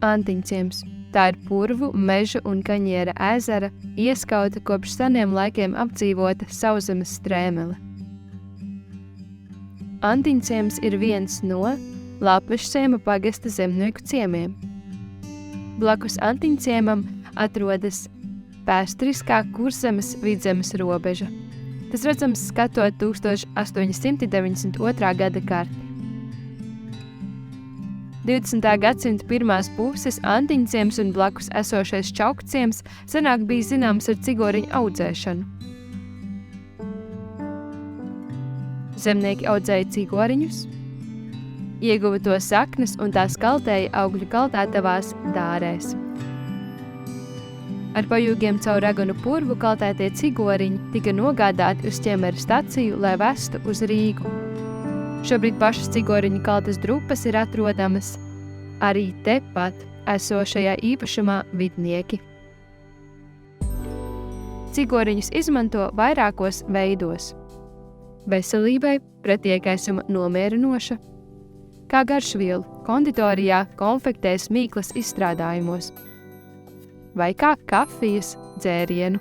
Antiņciems. Tā ir purvu, meža un kaņiera ezera, ieskauta kopš seniem laikiem apdzīvota sauszemes strēmele. Antiņciems ir viens no Lapešciema pagasta zemnieku ciemiem. Blakus Antiņciemam atrodas vēsturiskā Kurzemes vidzemes robeža. Tas redzams skatot 1892. gada karti. 20. gadsimta pirmās puses Antiņciems un blakus esošais Čaukciems senāk bija zināms ar cigoriņu audzēšanu. Zemnieki audzēja cigoriņus, ieguva to saknes un tās kaltēja augļu kaltētavās dārēs. Ar pajūgiem caur raganu purvu kaltētie cigoriņi tika nogādāti uz ķemera staciju, lai vestu uz Rīgu. Šobrīd pašas cigoriņu kaltas drupas ir atrodamas arī tepat esošajā īpašumā Vidnieki. Cigoriņus izmanto vairākos veidos. Veselībai, pretiekaisuma nomierinoša, kā garšvielu, konditorijā, konfektēs, mīklas izstrādājumos, vai kā kafijas dzērienu.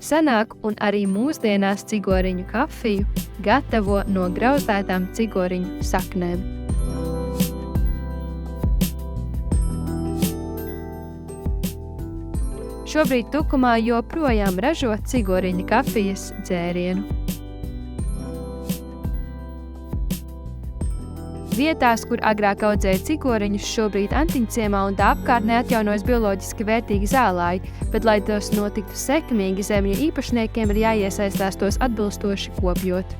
Senāk un arī mūsdienās cigoriņu kafiju gatavo no grauzētām cigoriņu saknēm. Šobrīd Tukumā joprojām ražo cigoriņu kafijas dzērienu. Vietās, kur agrāk audzēja cigoriņus, šobrīd Antiņciemā un tā apkārtnē atjaunojas bioloģiski vērtīgi zālāji, bet, lai tos notiktu sekmīgi, zemju īpašniekiem ir jāiesaistās tos atbilstoši kopjot.